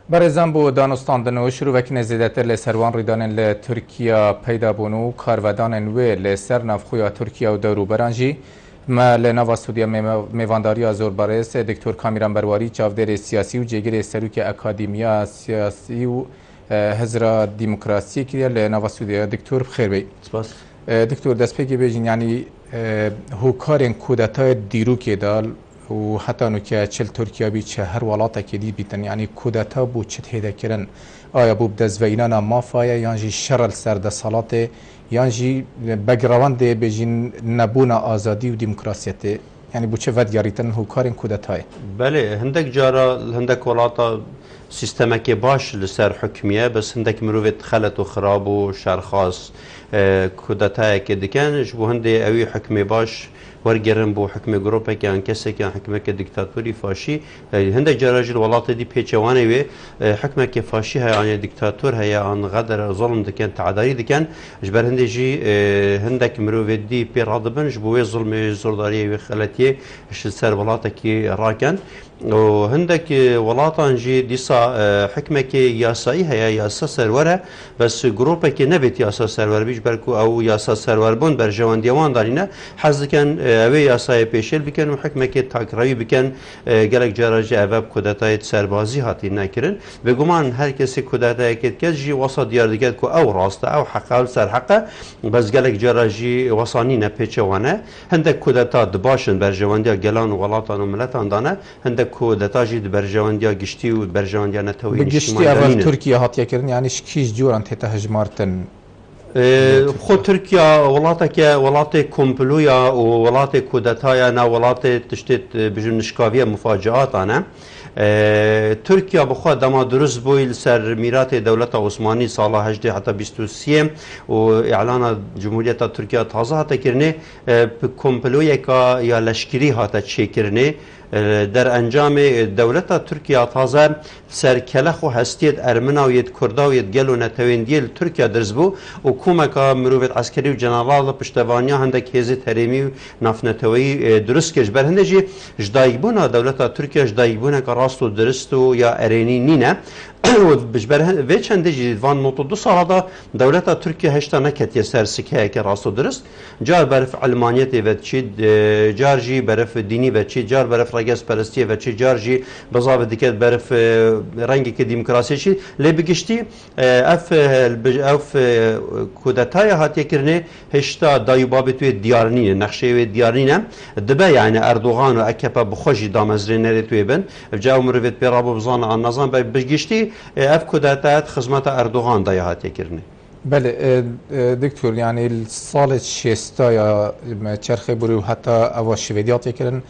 برزن بو دانستاندن و شروع نزیدتر لسروان ریدان لترکیا پیدا بونو کارودان وی لسر نفخویا ترکیا و دورو برانجی ما لنوا سودیا میوانداری زور بارس دکتر کامیران برواری چاودر سیاسی و جگر سروک اکادمیا سیاسی و هزرا دموکراسی که لنوا سودیا دکتر بخیر بی سپاس دکتر دست پیگی بیجین یعنی هوکارن کودتای دیرو که دال و حتی نوکه چل ترکیه بی چه هر ولاتا که دید بیتن یعنی کودتا بو چه تهیده کرن آیا بو بدزوینانا مافایا یعنی شرل سرده سالات یعنی بگروان ده بیجین نبونا آزادی و دموکراسیت یعنی بو چه ودگاریتن هوکارن کودتای بله هندک جارا هندک ولاتا سیستمک باش لسر حکمیه بس هندک مروفت خلط و خراب و شرخاص کودتای که دکن جبو هنده اوی حکمی باش ورگرن بو حکم گروپه که ان کسی که حکمه که دیکتاتوری فاشی هنده جراجل ولات دی پیچوانه وی حکمه که فاشی های آن دیکتاتور های آن غدر ظلم دکن تعداری دکن جبر هنده جی هندک مروی دی پی رادبن جبوی ظلم زورداری و خلطیه سر ولات که راکن و هندك ولاطان جي ديسا حكمة كي ياسائي هي ياسا سرورة بس جروبة كي نبت ياسا سرور بيش بركو أو ياسا سرور بون برجوان ديوان دارينا حز كان أوي ياساي بيشل بكن وحكمة كي تاكراوي بكن جالك جراجي أباب كوداتاي سربازي هاتي ناكرن بقومان هر كسي كوداتاي كد جي وسط ديار ديكت كو أو راستا أو حقا سر حقا بس جالك جراجي وصانينا بيشوانا هندك كوداتا دباشن برجوان ديال جلان ولاطان وملتان دانا هندك کودتاجی برجواندیا گشتی و برجواندیا نتوی گشتی اول ترکیه هاتیه کردن یعنی شکیش جوران تیتا هجمارتن خود ترکیه ولات کمپلویا و ولات کودتایا نه ولات تشتت بجن نشکاویه مفاجآت آنه ترکیه بخواد دما درست بویل سر میرات دولت عثمانی سال 18 حتی 23 و اعلان جمهوریت ترکیه تازه هاته کرنه کمپلویا که یا لشکری هاته چه کرنه در انجام دولت ترکیه تازه سرکلخ و هستیت ارمناویت کرداویت گل و نتویندیل ترکیه درز بو و کومکا مروفت عسکری و جنرال پشتوانیا هندک هزی تریمی و نافنتوی درست کش بر هندجی جدایبونا دولت ترکیه جدایبونا که راست و درست و یا ارینی نینه و بجبر و چند جی وان نوتو دو سال دا دولت ترکیه هشتا نکتی سر سکه که راست و درست جار برف علمانیت و چید جار جی برف دینی و چید جار برف رگس پرستی و چید جار جی بزاو دیکت برف رنگی که دموکراسی چید لی بگشتی اف کودتای هاتی کرنه هشتا دایوباب توی دیارنینه نقشه دیارنینه دبه یعنی اردوغان و اکپا بخوشی دامزرین نری توی بن جاو مروفت پیرابو بزان آن نظام بگشتی اف کودتات خدمت اردوغان دای هاتی کرنه بله دکتر یعنی السال شستا یا چرخه بروی و حتی اوا شویدی هاتی کرن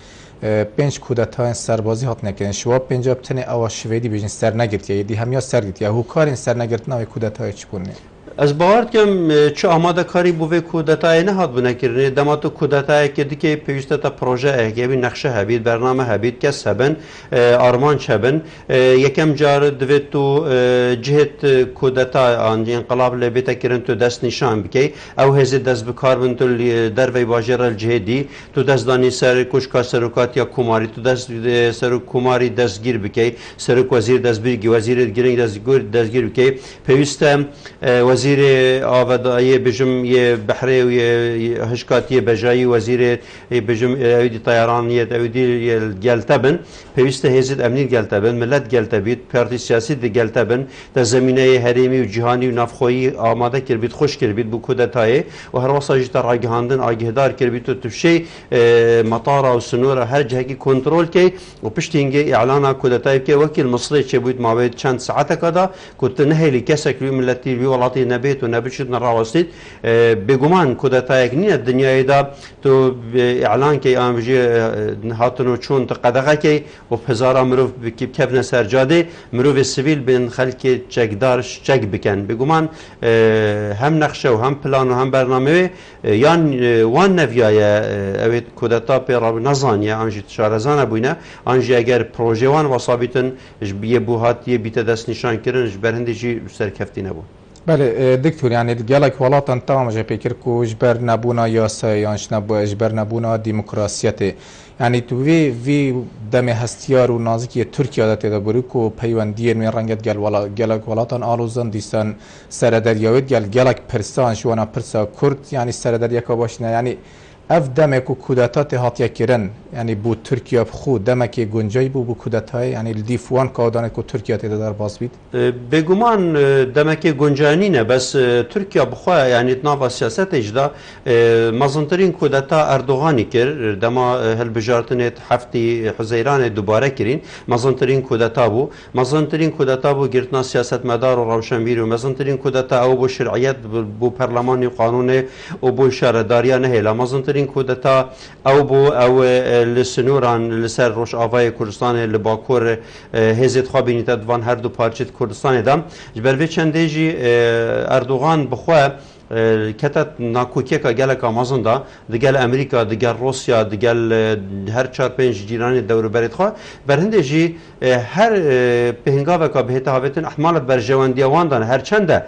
5 کودتای سربازی هات نکردن شما 50 بتنی اوا شویدی بیشتر سر نگرفت یا دی همیا سر گرفت یا هوکارین سر نگرفتن او کودتای چپونه از باور کم چه آماده کاری بوده کودتای نه هات بنا کردن دمات کودتای که دیگه پیوسته تا پروژه اگه نقشه هبید برنامه هبید کس هبن آرمان چبن یکم جار دوید تو جهت کودتای آن انقلاب لبیت کردن تو دست نشان بکی او هزی دست بکار بن تو در وی باجر الجهدی تو دست دانی سر کشکا سرکات یا کماری تو دست سر کماری دستگیر بکی سر وزیر دست بیرگی وزیر گرینگ دستگیر بکی پیوسته وزیر آبادی بجم یه بحری و یه هشکاتی بجایی وزیر بجم عودی طیرانی عودی گلتبن پیوسته هزید امنی گلتبن ملت گلتبید پارتی سیاسی دی گلتبن در زمینه حریمی و جهانی و نفخویی آماده کرد خوش کرد بو کودتای و هر واسه جت راگهاندن آگهدار کرد تو تفشی مطار و سنور هر جهه کی کنترل کی و پشتینگه اعلان کودتای کی وکیل مصری چه بود مابد چند ساعت کدا كنت نهلی کسک ملتی بی ولاتی نبیت و نبیشت نراوستید بگمان کودتای کنی دنیای دا تو اعلان کی آمجی هاتنو چون تقدقه کی و هزار مروف بکیب سرجاده مروف سیویل بین خلک چکدارش چک بکن بگمان هم نقشه و هم پلان و هم برنامه یان وان نویای اوید کودتا پیراب نزانی آنجی شارزان بوینه آنجی اگر پروژه وان وصابیتن یه بوهات یه بیت دست نشان کردن برهندی جی سرکفتی نبود بله دکتور یعنی گلک ولاتن تمام جا پیکر کو اجبر نبونا یاسایانش نبو اجبر نبونا دموکراسیت یعنی تو وی دم هستیار و نازکی ترکیه داده دا بری کو پیوندی می رنگت گلک ولاتن آلوزن دیسان سردریاوید گلک پرسان شوانا پرسا کرد یعنی سردریا که باشنه یعنی اف دمک و کودتات هاتیا کرن یعنی بو ترکیه بخو دمک گنجای بو کودتای یعنی الدیفوان کادانه کو ترکیه در باز بید بگمان دمک گنجانی نه بس ترکیه بخو یعنی تناف سیاست اجدا مزنترین کودتا اردوغانی کر دما هل بجارتنت هفتی حزیران دوباره کرین مزنترین کودتا بو گرتنا سیاست مدار و روشنبیر و مزنترین کودتا او بو شرعیت بو پارلمانی قانون او بو شهرداری نه هلا مزنترین کودتا او بو او لسنوران لسر روش آوای کردستان لباکور هزت خوابینیت دوان هر دو پارچه کردستان دام جبر چنده جی اردوغان بخواه کتت ناکوکیه که گلک آمازون دا دگل امریکا دگل روسیا دگل هر 4-5 جیران دور برید خواه برهنده جی هر پهنگاوه که بهت هاویتن احمالت بر جواندیوان دان هر چنده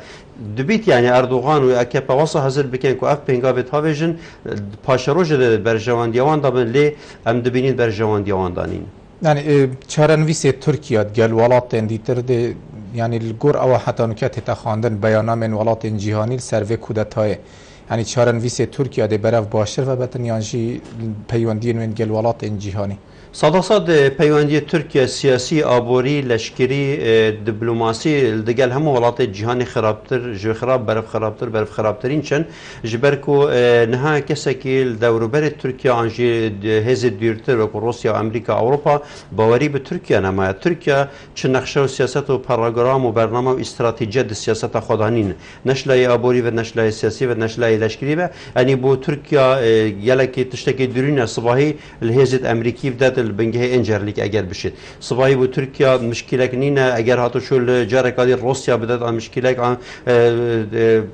دبیت یعنی اردوغان و اکیپا واسه حاضر بکن که اف پهنگاوه هاویجن پاشروش بر جواندیوان دابن لی ام دبینید بر جواندیوان دانین يعني چارنویس ترکیه گل ولات دیتر ده يعني الجور او حتى نكات تخاندن بيانا من ولات جهاني سروي كودتاي يعني چارنویس ترکیه ده برف باشر و بتن یانجی پیوندی من گل ولات جهاني صد پیوندی ترکیه سیاسی آبوری لشکری دیپلماسی دگل همه ولات جهانی خرابتر جو خراب برف خرابترین چن جبرکو نها کسی که دوروبر ترکیه آنجی هز دیرتر و روسیا امریکا اروپا باوری به ترکیه نماید ترکیه چه نقشه و سیاست و پروگرام و برنامه و استراتژی سیاست خودانین نشلای آبوری و نشلای سیاسی و نشلای لشکری و یعنی بو ترکیه یلکی تشتکی درین صباحی الهزت امریکی بدات البنجه انجرلیک اگر بشید صباحی بو ترکیه مشکل کنینه اگر هاتو شل جارکالی روسیا بدات مشکل کن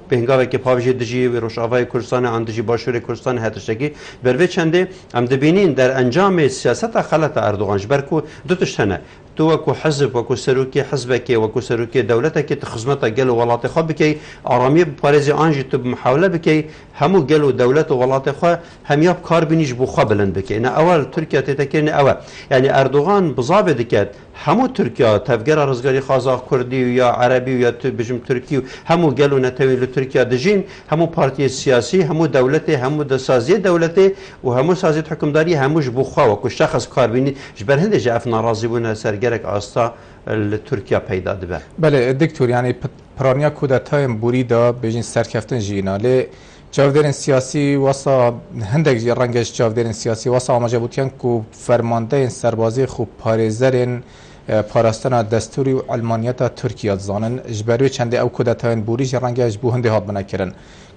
بهنگاوی که پاوجی دجی روشاوای کردستان اندجی باشور کردستان هاتشکی بروی چنده ام دبینین در انجام سیاست خلط اردوغان جبرکو دو تشتنه تو وكو حزب وكو سروكي حزبك وكو سروكي دولتك تخزمتها قالوا ولاتي خو بكي آرامي باريزي انجي تب محاولة بكي همو قالوا دولت ولاتي خو هم ياب كار بينيش بو خبلن بكي انا اول تركيا تتكين اول يعني اردوغان بضابط دكات همو تركيا تفجر رزقاري خازاق كردي ويا عربي ويا بجم تركي همو قالوا نتوي لتركيا دجين همو بارتي سياسي همو دولتي همو دسازي دولتي وهمو سازي حكمداري هموش بو خو وكو شخص كار بيني جبر هند جاف ناراضي بونا سرگرك استا لتركيا پیدا دبه بله دکتور یعنی پرانیا کودتای بوری دا بجین سرکفتن جینا لی چاودرین سیاسی واسا هندک رنگش چاودرین سیاسی واسا آماجه بودیان که فرمانده سربازی خوب پارێزەرên پاراستنا دستوری و علمانیت ترکیه زانن جبروی چنده او کودتای بوری رنگش بو هنده هات بنکرن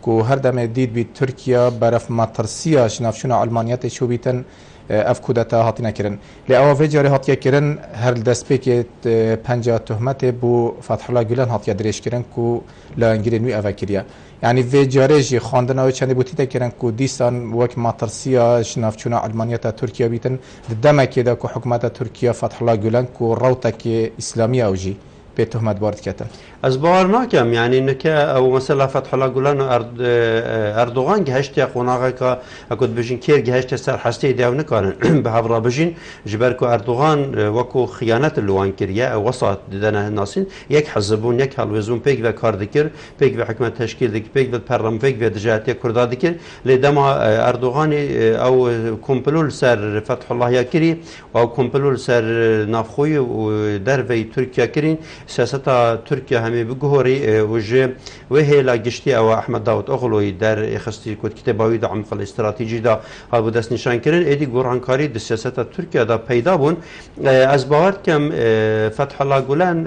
که هر دم دید بی ترکیه برف مطرسیه شنافشون علمانیت شو بیتن اف کودتا هاتی نکرن لی اوه جاری هاتیا کرن هر دست پیک 50 تهمت بو فتح الله گولن هاتیا دریش کرن کو لانگیرن وی اوه کریه یعنی وی جاری جی خواندن او چندی بوتی تا کرن کو دیسان وک مطرسیا شنافچونا علمانیت ترکیه بیتن دمکی دا کو حکومت ترکیه فتح الله گولن کو روتک اسلامی اوجی به تهمت وارد کردن از باور ناکم یعنی اینکه او مثلا فتح الله گولن اردوغان گهشت قوناغه که اكود بجین کیر گهشت سر حستی دیو نکارن به هفرا بجین جبر کو اردوغان وکو خیانت لوان کریه وسط ددنه ناسین یک حزبون یک حلوزون پیک و کار دکر پیک و حکمت تشکیل دک پیک و پرلمان پیک و دجاتی کردا دکر لدما اردوغان او کمپلول سر فتح الله یکری و کمپلول سر نافخوی و در وی ترکیه کرین سیاست ترکیه همه بجهوري وجه وهلا جشتي او احمد داود اغلوي در اخستي كود كتابوي د عمق الاستراتيجي دا هابو دست نشان كرن ادي گورانكاري د سياسات تركيا دا پیدا بون از باور كم فتح الله گولن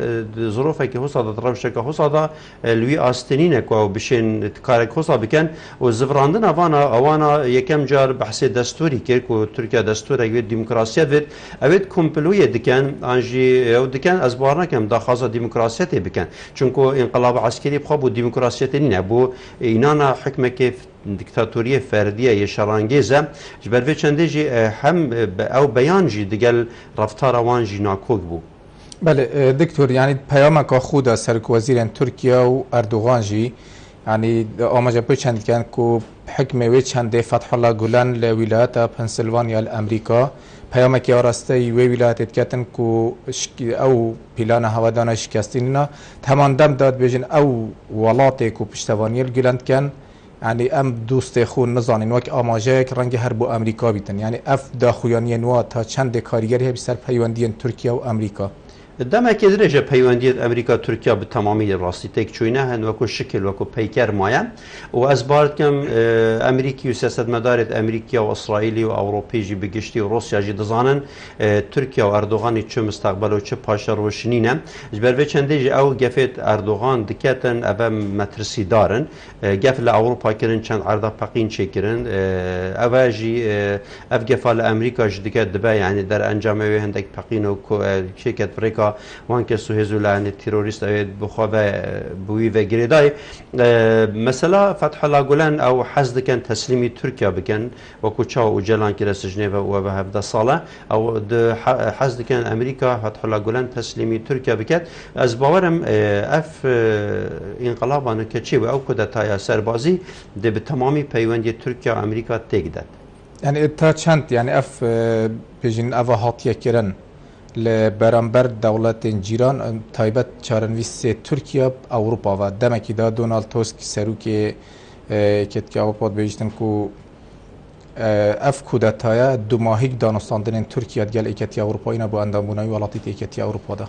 ظروفه که حصاد روشه که حصاد لوی آستنینه کو بشین کار حصاد بکن و زفراندن اوانا یکم جار بحث دستوری که کو ترکیا دستور اگه دموکراسی ود اوید کمپلوی دکن انجی او دکن از باور کم دا خاصه دموکراسی بکن چونکو انقلاب عسکری بخواب و دموکراسی نینه بو اینانا حکمه که دیکتاتوری فردیه یه شرانگیزه جبر چنده جی هم او بیان جی دگل رفتار وان جی ناکوک بو بله دکتور، یعنی پیامک خود سرکوزیر ترکیه و اردوغان جی يعني آماجا بيشان كان كو حكم ويتشان فتح الله جولان لولايات بنسلفانيا الأمريكا پیامک آراسته وی ولایت کتن کو او پیلان هوادان شکستینا تمام دم داد بجن او ولات کو پشتوانی گلند کن يعني ام دوست خو نزانین وک آماجه رنگ هر بو امریکا بیتن يعني اف داخویانی نوا تا چند کارگری بسر پیوندی ترکیه و امریکا دما که درجه پیوندی امریکا ترکیه به تمامی راستی تک چوینه هن وکو شکل وکو پیکر مایم و از بارد کم امریکی و سیاست مدارت امریکا و اسرائیلی و اروپی جی بگشتی و روسیا جی دزانن ترکیه و اردوغانی چه مستقبل و چه پاشا روشنینه جبر و چنده جی او گفت اردوغان دکتن او مترسی دارن گف لأوروپا کرن چند عرضه پقین چه کرن او جی اف گفال امریکا جی دکت دبا یعنی در انجامه هندک پقین و شرکت امریکا وان که سوهزولان تروریست بخواه بوی و گریدای مثلا فتح الله گولن او حزد کن تسلیمی ترکیه بکن و کوچا و جلان که رسجنه و به 17 ساله او حزد کن امریکا فتح الله گولن تسلیمی ترکیه بکن از باورم اف انقلابانو که چی و او کدتای سربازی ده به تمامی پیوندی ترکیه و امریکا تگدد يعني تا چند يعني اف بيجين اف هاتيه كرن لبرانبر دولت جیران تایبت چارنویس ترکیه اوروپا و دمکی دا دونالد توسک سروکی کت که اوروپا بیشتن کو اف کودتایا دو ماهیک دانستاندن ترکیه گل ایکتی اوروپا اینا بو اندامونای ولاتیت ایکتی اوروپا دا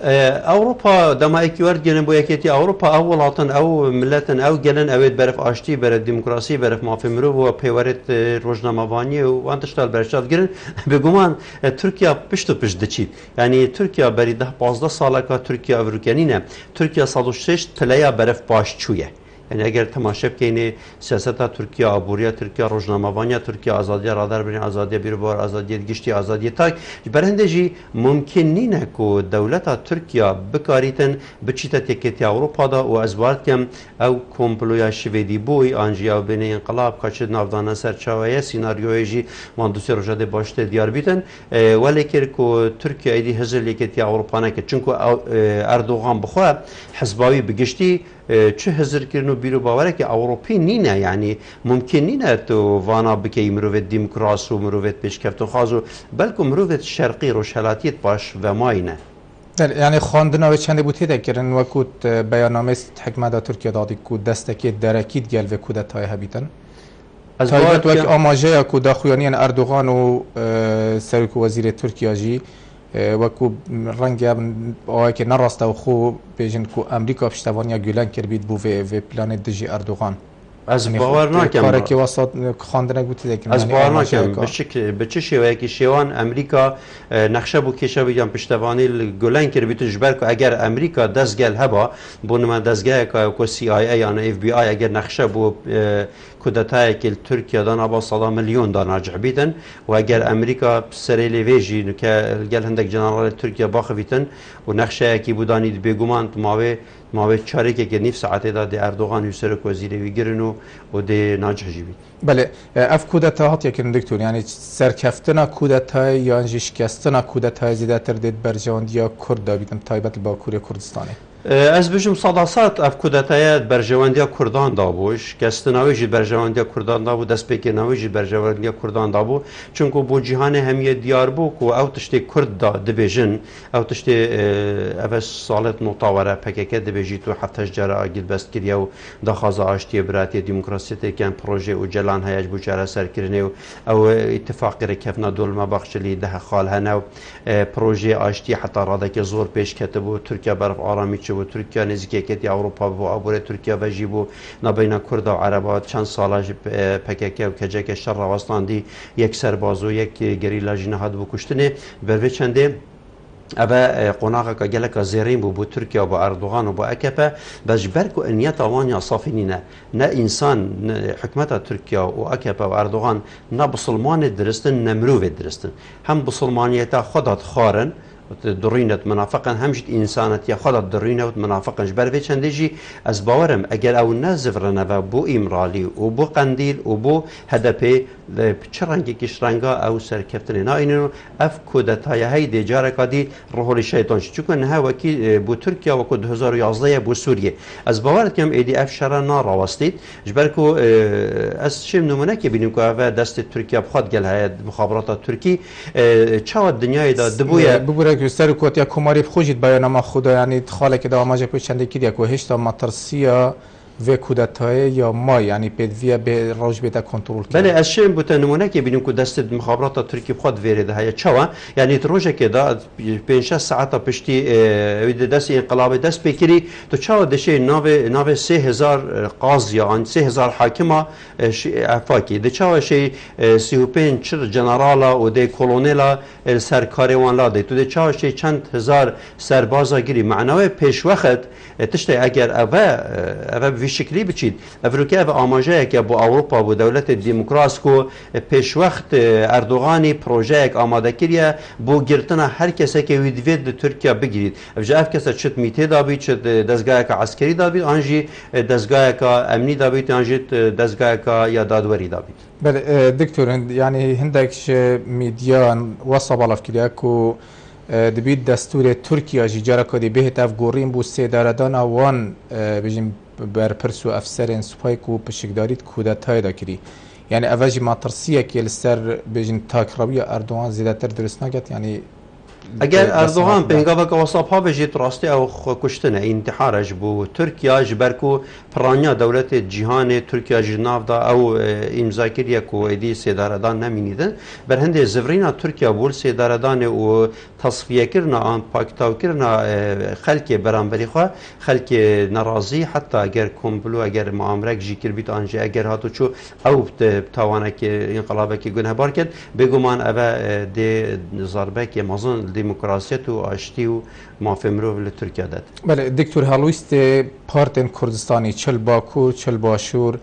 اوروبا دما اكيورد جن بو يكتي اوروبا اولاتن او ملتن او جلن اويد برف اشتي بر ديمقراطي برف مافمرو و بيورت روزنامه‌وانی و انتشتال برشاد گرن بگومان ترکیه پشت و پشت دچید یعنی ترکیه بری 10-15 ساله که ترکیه افریقیانینه ترکیه 106 تلیا برف باش چویه یعنی اگر تماشا کنی سیاست ترکیه آبوریا ترکیه روزنامه‌وانی ترکیه آزادی رادار برین آزادی بیروبار آزادی گشتی آزادی تاک برندجی ممکن نینه که دولت ترکیه بکاریتن بچیت تکیتی اروپا دا و از بارد کم او کمپلویا شویدی بوی آنجیا بین انقلاب کاشد نافدانه سرچاویه سیناریوی جی ماندوسی روجاده باشته دیار بیتن ولی که ترکیه ایدی هزر لیکتی اروپا نکه چونکو اردوغان بخواه حزباوی بگشتی چه هزر کردن و بیرو باوره که اوروپی نینه یعنی ممکن نینه تو وانا بکی مروت دیمکراس و مروت پیشکفت و خازو بلکه مروت شرقی روشلاتیت باش و ماینه يعني خواندنا و چند بوده دکرن و کود بیاننامه حکمت ترکیه دادی کود دستکی درکید گل و کودتای هبیتن تایبت وک آماجه کود خویانی اردوغان و سرک وزیر ترکیه جی وکو رنگ آیا که نراسته و خو بیشن کو امریکا پشتوانی گولن کرد بید بو و پلان دژی اردوغان از باور نکم کاری که واسط خواندنه گویی دکن از باور نکم به چه شیوه که شیوان امریکا نقشه بو کشه بیان پشتوانی گولن کرد بید جبر که اگر امریکا دستگل هبا بونم دستگاه که CIA یا FBI اگر نقشه بو کودتای که ترکیه دانا با 100 میلیون دانه جعبیدن و اگر امریکا سریلی ویجی که گل هندک جنرال ترکیه باخویتن و نقشه کی بودانید بگومان ماوی چاری که نیف ساعته داد اردوغان یوسرک وزیری ویگرن و ده ناجحجی بید. بله اف کودتا هات یکن دکتور یعنی سرکفتنا کودتای یا شکستنا کودتای زیاده تر دید برجواندیا کرد بیدم تایبت باکوری کردستانی. از بجم صداسات اف کودتای برجواندیا کردان دابوش که استناویجی برجواندیا کردان دابو دست پیک ناویجی برجواندیا کردان دابو چونکو بو جهان همیه دیار بو کو او تشتی کرد دا دبیجن او تشتی اوه سالت نوتاوره پککه دبیجی تو حتی جره آگیل بست کریا و دخواز آشتی براتی دموکراسی تکن پروژه و جلان هیج بو جره سر کرنه و او اتفاقی رکفنا دول مباخشلی ده خال هنو پروژه آشتی حتی راده که زور پیش کتبو ترکیه برف آرامی و ترکیه نزدیکی اروپا و آبور ترکیه و جیبو نبین کرد و عربات چند ساله پککه و کجک شر واسطاندی یک سرباز و یک گریلا جنهاد بو کشتنه بر چنده أبا قناعك جلك زيرين بو تركيا وبو أردوغان وبو أكبا باش بركو أنيات أوانيا صافينينا نا إنسان حكمة تركيا وأكبا وأردوغان نا بسلمان درستن نمروف درستن هم بسلمانيتا خدات خارن درینت منافقا همجد انسانیت خود درینت منافقا جبر وی چندیجی از باورم اگر او نزفرنه و بو امرالی و بو قندیل و بو هدپی چه رنگی کش رنگا او سرکفتنه نا اینو اف کودتای های دیجاره کادی روح شیطان شد چون نه وکی بو ترکیه و کود 2011 بو سوریه از باورت کم ایدی اف شرا ناراوستید جبر کو از شیم نمونه که بینیم که و دست ترکیه بخواد گل های مخابرات ترکی چه دنیای دا دبویه ببره که سر کوتیا کماری بخوجید بیانما خدا یعنی خاله که دا آماجه پوچنده کدیا که هشتا مطرسیا و کودتای یا ما یعنی بدویه به روش بیت کنترل کرد. بله از شیم بوده نمونه که بینیم که دست مخابرات ترکی خود ویرده های چوا یعنی روزه که دا 5 ساعت پشتی دست انقلاب دست بکری تو چوا دشه ناو 3000 قاضی آن 3000 حاکم افاکی ده چوا شی 35 جنرالا و ده کلونلا سرکاریوان لاده تو ده چوا شی چند هزار سربازا گیری معنوی پیش وقت تشته اگر اوه شکلی بچید افریقا و آماجه که با اروپا و دولت دموکراسی کو پیش وقت اردوغانی پروژه یک آماده کریه با گرتن هر کسی که ویدوید ترکیه بگیرید افجا اف کسی چت میته دابید چت دستگاه که عسکری دابید آنجی دستگاه که امنی دابید آنجی دستگاه که یا دادوری دابید بله دکتور یعنی هندکش میدیان وصل بالا فکریه کو دبید دستور ترکیه جیجاره کدی بهت اف گوریم بو سیداردان وان بجیم بر پرسو افسرین سپایک و پشکداریت کودتای دا کری یعنی اوجی ماترسیه که لسر بجین تاکرابی اردوغان زیادتر درست نگد یعنی اگر اردوغان پنگاوه که وصاب ها بجید راستی او کشتنه انتحارش بو ترکیه جبرکو پرانیا دولت جهان ترکیه جناف دا او امضا کریه کو ایدی سیداردان نمینیدن بر هنده زفرینا ترکیه بول سیداردان و تصفیه کرنا آن پاکتاو کرنا خلک برانبری خواه خلک نرازی حتی اگر کمبلو اگر معامرک جی کر بیت آنجا اگر هاتو چو او تاوانه که انقلابه که گنه بار کرد بگومان اوه ده ضربه که مازن دموکراسیت و آشتی و مافمرو ل ترکیه داد. بله دکتر هالویست پارتن کردستانی چل باکو چل باشور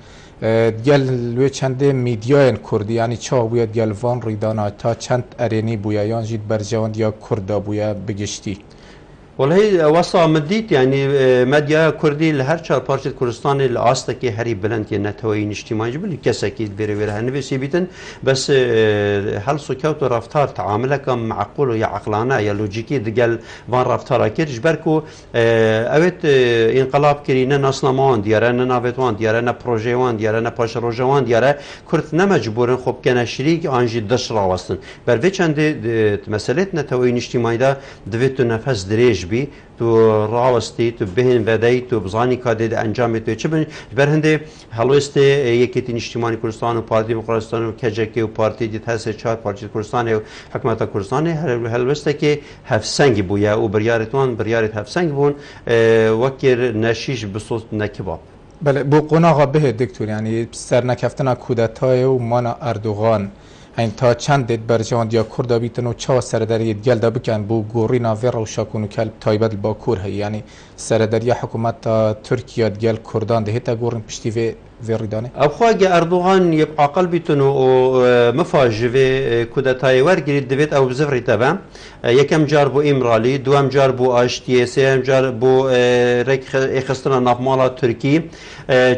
دیال لوی چند میدیای کردی یعنی چه بویا دیال وان ریدانا تا چند ارینی بویا یان جید برجوان یا کردا بویا بگشتی. والله وصا مديت يعني مديا كردي لهر شهر بارشة كردستان العاصتة هري بلند كي نتوين اجتماعي جبل كساكيد بيري هنبسي بيتن بس هل سكوت رفتار تعاملك معقول يا عقلانه يا لوجيكي دقال وان رفتار كير جبركو اوت انقلاب كرينا ناسنامان ديارنا نافيتوان ديارنا بروجيوان ديارنا باشروجوان ديارا كرد نمجبورن خب كان شريك انجي دش راوستن بر چند مساله نتوين اجتماعي دا دويت نفس دريج بی تو راوستی تو بهن ودی تو بزانی کادید انجام تو چه بر هنده هلوست یکیتین اجتماعی کردستان و پارتی کردستان و کجکی و پارتی دیت هست 4 پارتی کردستان و حکومت کردستان هلوسته که هفسنگ بویا و بریارتوان بریارت هفسنگ بون وکر نشیش بصوت نکباب. بله بو قناغا به دکتور یعنی سر نکفتن کودتای و مانا اردوغان این تا چند دید برجوان یا کردا بیتن و چه سرداری دیال دا بکن بو گورینا ویر و شاکونو کل تایبت باکور هی یعنی سرداری حکومت ترکیه دیال کردان ده تا گورن پشتی وی ریدانه ابخواج اردوغان يبقى قلبي مفاجئ كودتاي ورجريد دبيت او بزفري تبع يكم جاربو امرالي دوام جاربو اشتي سيم جاربو رك اخستنا نافمالا تركي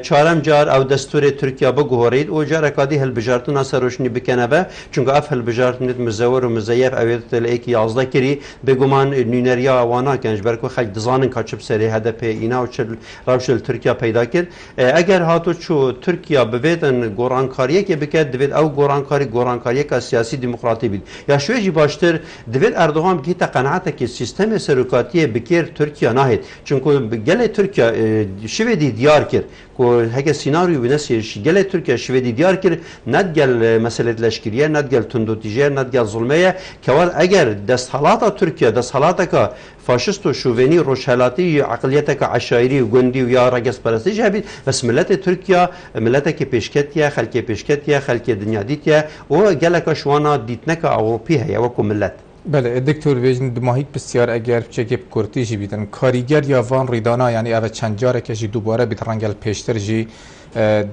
چهارم جار او دستور ترکیه بگوهرید و جار کادی هل بجارتنا سروشنی بکنه چون اف هل بجارتنت مزور و مزیف اویت الیک 11 کری بگومان نونریا وانا کنج برکو خک دزانن کاچب سری هدف اینا و چل روشل ترکیه پیدا کرد اگر هاتو چو ترکیه بویدن گورانکاریه که بکرد دوید او گورانکاریه که سیاسی دموکراتی بید یا شویجی باشتر دوید اردوغان بگی تا قناعته که سیستم سرکاتی بکر ترکیه ناهید چون گل ترکیه شویدی دیار کرد که هک سیناریو بنسیش گل ترکیه شویدی دیار کرد ندگل مسئله لشکریه ندگل تندوتیجه ندگل ظلمیه که اگر دستحالات ترکیه دستحالات که فاشست و شوونی روشهلاتی عقلیت که عشایری و گندی و یا رگس پرستی جابید بس ملت ترکیه ملت که پیشکتیه خلک پیشکتیه خلک دنیا دیتیه و گله که شوانا دیتنه که اوروپی هیا وکو ملت بله دکتر ویژن دماهیک بسیار اگر چگه کرتی بیتن کاریگر یا وان ریدانا یعنی اوه چند جاره که جی دوباره بیت رنگل پیشتر جی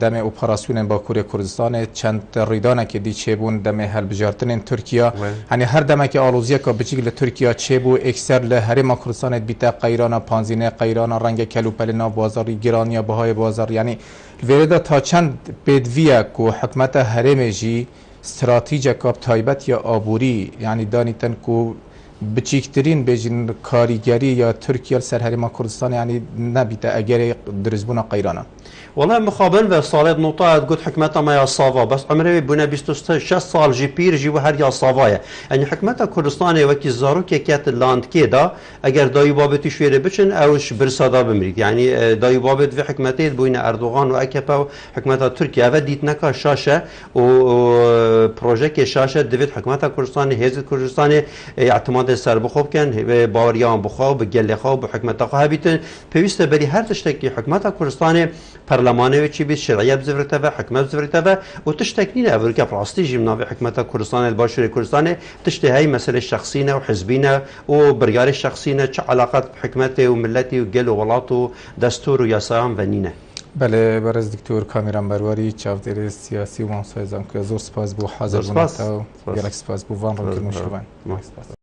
دم اپراسیون باکوری کردستان چند ریدانه که دی چه بون دم هل بجارتن ترکیه یعنی هر دمه که آلوزیه که بچیک ترکیه چه بو اکثر لهرم کردستان بیت قیران پانزینه قیران رنگ کلوپلنا بازاری گرانی بهای بازار یعنی ویدا تا چند بدویه که حکمت هرم جی استراتیجی کاب تایبت یا آبوری یعنی دانیتن کو بچیکترین بیجن کاریگری یا ترکیه سرهرما کردستان یعنی نبیته اگر درزبون قیرانه والله مخابن و سالت نوطات قلت حكمتها ما يا صافا بس عمري بنا 26 سال جي بير جي وهر يا صافايا يعني حكمتها كردستان وكي زارو كيكات لاند كيدا اگر داي بابتي شويره بچن اوش برسادا بمريد يعني داي بابت في حكمتي بين اردوغان و اكبا حكمتها تركيا و ديت نكا شاشه و بروجيك شاشه دفيت حكمتها كردستان هيز كردستان اعتماد سر بخوب كان باوريان بخوب بگل خوب حكمتها هبيت بيست بري هر تشتكي حكمتها كردستان برلمانه چی بیت شرعیت بزرگته و حکمت بزرگته و تشتکنین اول که پراستی جمنا و حکمت کردستان الباشوری کردستان تشته های مسئله شخصینه و حزبینه و بریار شخصینه چه علاقات حکمت و ملتی و گل و ولات و دستور و یاسام و نینه بله برز دکتر کامیران برواری چاودر سیاسی و منصوع زم که زور سپاس بو حاضر بودن و گلک سپاس بو وان رو که مشروبان